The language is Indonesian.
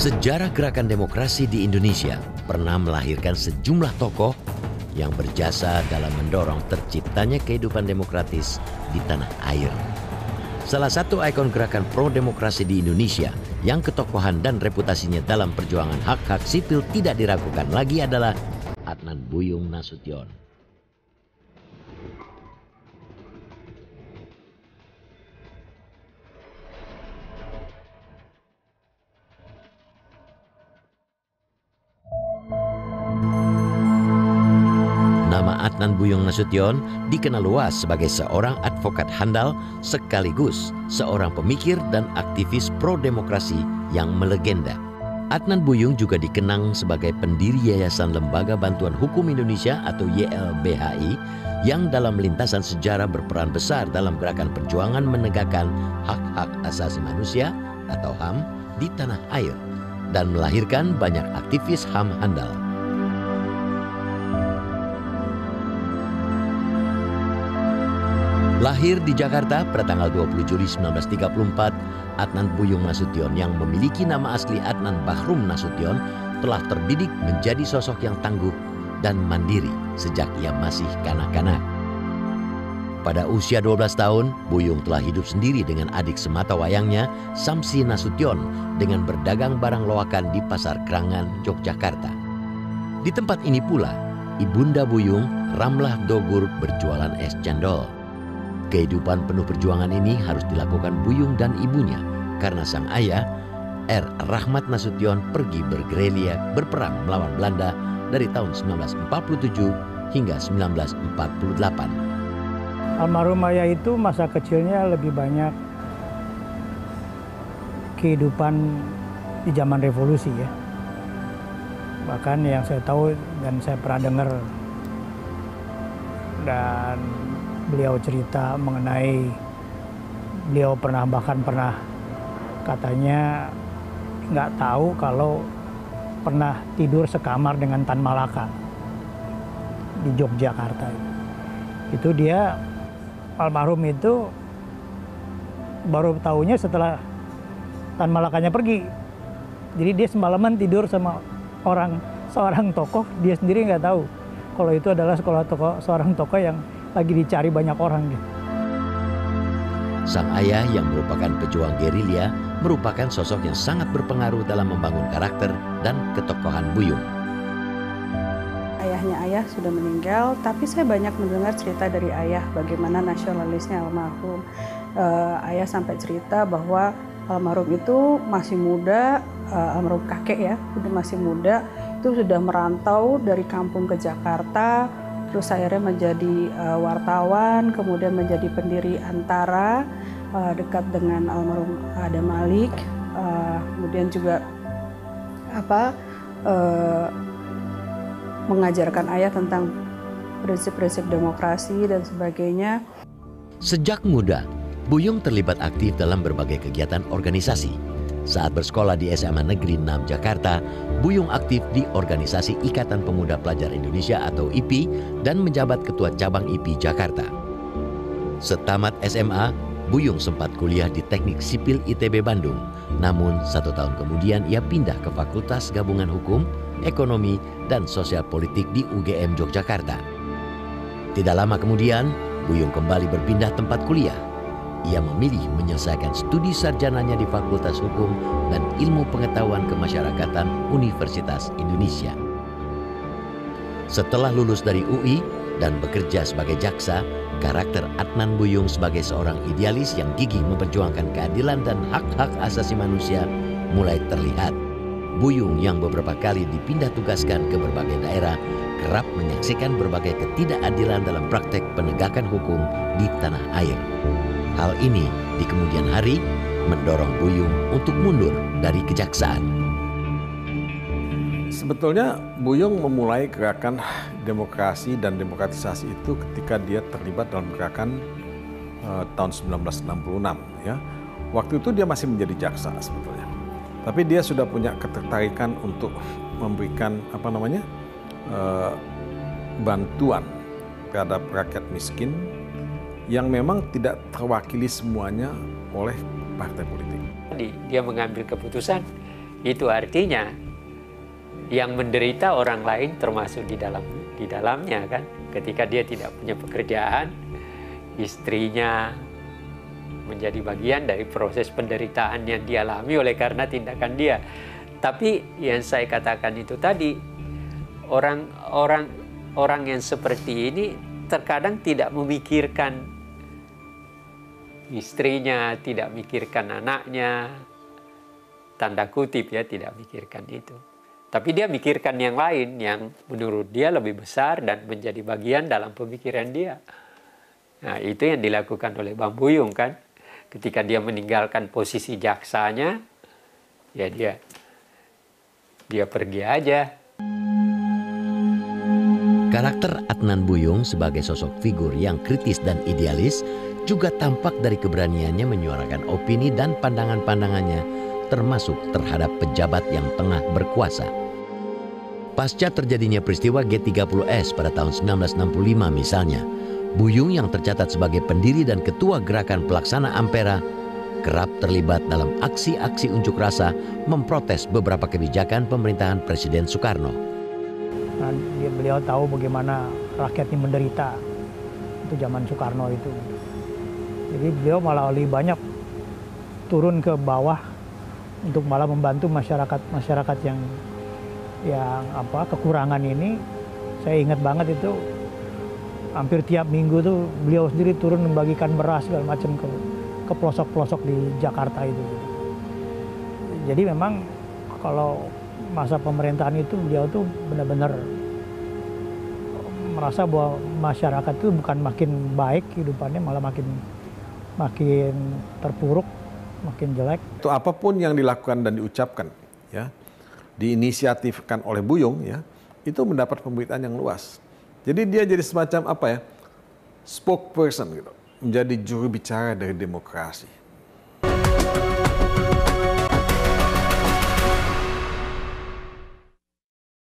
Sejarah gerakan demokrasi di Indonesia pernah melahirkan sejumlah tokoh yang berjasa dalam mendorong terciptanya kehidupan demokratis di tanah air. Salah satu ikon gerakan pro-demokrasi di Indonesia yang ketokohan dan reputasinya dalam perjuangan hak-hak sipil tidak diragukan lagi adalah Adnan Buyung Nasution. Nama Adnan Buyung Nasution dikenal luas sebagai seorang advokat handal sekaligus seorang pemikir dan aktivis pro-demokrasi yang melegenda. Adnan Buyung juga dikenang sebagai pendiri Yayasan Lembaga Bantuan Hukum Indonesia atau YLBHI yang dalam lintasan sejarah berperan besar dalam gerakan perjuangan menegakkan hak-hak asasi manusia atau HAM di tanah air dan melahirkan banyak aktivis HAM handal. Lahir di Jakarta pada tanggal 20 Juli 1934, Adnan Buyung Nasution yang memiliki nama asli Adnan Bahrum Nasution telah terdidik menjadi sosok yang tangguh dan mandiri sejak ia masih kanak-kanak. Pada usia 12 tahun, Buyung telah hidup sendiri dengan adik sematawayangnya, Samsi Nasution, dengan berdagang barang loakan di Pasar Krangan, Yogyakarta. Di tempat ini pula, ibunda Buyung, Ramlah Dogur, berjualan es cendol. Kehidupan penuh perjuangan ini harus dilakukan Buyung dan ibunya karena sang ayah, R. Rahmat Nasution, pergi bergerilya berperang melawan Belanda dari tahun 1947 hingga 1948. Almarhum ayah itu masa kecilnya lebih banyak kehidupan di zaman revolusi ya. Bahkan yang saya tahu dan saya pernah dengar dan beliau cerita mengenai beliau bahkan pernah katanya nggak tahu kalau pernah tidur sekamar dengan Tan Malaka di Yogyakarta. Itu dia almarhum itu baru tahunya setelah Tan Malakanya pergi. Jadi dia semalaman tidur sama seorang tokoh, dia sendiri nggak tahu kalau itu adalah seorang tokoh yang lagi dicari banyak orang. Sang ayah yang merupakan pejuang gerilya merupakan sosok yang sangat berpengaruh dalam membangun karakter dan ketokohan Buyung. Ayahnya ayah sudah meninggal, tapi saya banyak mendengar cerita dari ayah bagaimana nasionalisnya almarhum. Ayah sampai cerita bahwa almarhum itu masih muda, almarhum kakek ya, udah masih muda, itu sudah merantau dari kampung ke Jakarta. Terus akhirnya menjadi wartawan, kemudian menjadi pendiri Antara, dekat dengan almarhum Adam Malik, kemudian juga mengajarkan ayah tentang prinsip-prinsip demokrasi dan sebagainya. Sejak muda, Buyung terlibat aktif dalam berbagai kegiatan organisasi. Saat bersekolah di SMA Negeri 6 Jakarta, Buyung aktif di organisasi Ikatan Pemuda Pelajar Indonesia atau IPI dan menjabat ketua cabang IPI Jakarta. Setamat SMA, Buyung sempat kuliah di Teknik Sipil ITB Bandung. Namun 1 tahun kemudian ia pindah ke Fakultas Gabungan Hukum, Ekonomi, dan Sosial Politik di UGM Yogyakarta. Tidak lama kemudian, Buyung kembali berpindah tempat kuliah. Ia memilih menyelesaikan studi sarjananya di Fakultas Hukum dan Ilmu Pengetahuan Kemasyarakatan Universitas Indonesia. Setelah lulus dari UI dan bekerja sebagai jaksa, karakter Adnan Buyung sebagai seorang idealis yang gigih memperjuangkan keadilan dan hak-hak asasi manusia mulai terlihat. Buyung yang beberapa kali dipindah tugaskan ke berbagai daerah kerap menyaksikan berbagai ketidakadilan dalam praktek penegakan hukum di tanah air. Hal ini di kemudian hari mendorong Buyung untuk mundur dari kejaksaan. Sebetulnya Buyung memulai gerakan demokrasi dan demokratisasi itu ketika dia terlibat dalam gerakan tahun 1966 ya. Waktu itu dia masih menjadi jaksa sebetulnya. Tapi dia sudah punya ketertarikan untuk memberikan bantuan terhadap rakyat miskin yang memang tidak terwakili semuanya oleh partai politik. Dia mengambil keputusan Itu artinya yang menderita orang lain termasuk di dalamnya kan. Ketika dia tidak punya pekerjaan, istrinya menjadi bagian dari proses penderitaan yang dialami oleh karena tindakan dia. Tapi yang saya katakan itu tadi, orang yang seperti ini terkadang tidak memikirkan istrinya, tidak memikirkan anaknya, tanda kutip ya, tidak memikirkan itu. Tapi dia mikirkan yang lain yang menurut dia lebih besar dan menjadi bagian dalam pemikiran dia. Nah, itu yang dilakukan oleh Bang Buyung kan. Ketika dia meninggalkan posisi jaksanya, ya dia pergi aja. Karakter Adnan Buyung sebagai sosok figur yang kritis dan idealis juga tampak dari keberaniannya menyuarakan opini dan pandangan-pandangannya, termasuk terhadap pejabat yang tengah berkuasa. Pasca terjadinya peristiwa G30S pada tahun 1965 misalnya, Buyung yang tercatat sebagai pendiri dan ketua gerakan pelaksana Ampera kerap terlibat dalam aksi-aksi unjuk rasa memprotes beberapa kebijakan pemerintahan Presiden Soekarno. Nah, beliau tahu bagaimana rakyatnya menderita itu zaman Soekarno itu. Jadi beliau malah lebih banyak turun ke bawah untuk malah membantu masyarakat yang kekurangan ini. Saya ingat banget itu hampir tiap minggu tuh beliau sendiri turun membagikan beras segala macam ke pelosok-pelosok di Jakarta itu. Jadi memang kalau masa pemerintahan itu beliau tuh benar-benar merasa bahwa masyarakat itu bukan makin baik kehidupannya, malah makin terpuruk, makin jelek. Itu apapun yang dilakukan dan diucapkan, ya, diinisiatifkan oleh Buyung, ya, itu mendapat pemberitaan yang luas. Jadi dia jadi semacam spokesperson gitu, menjadi juru bicara dari demokrasi.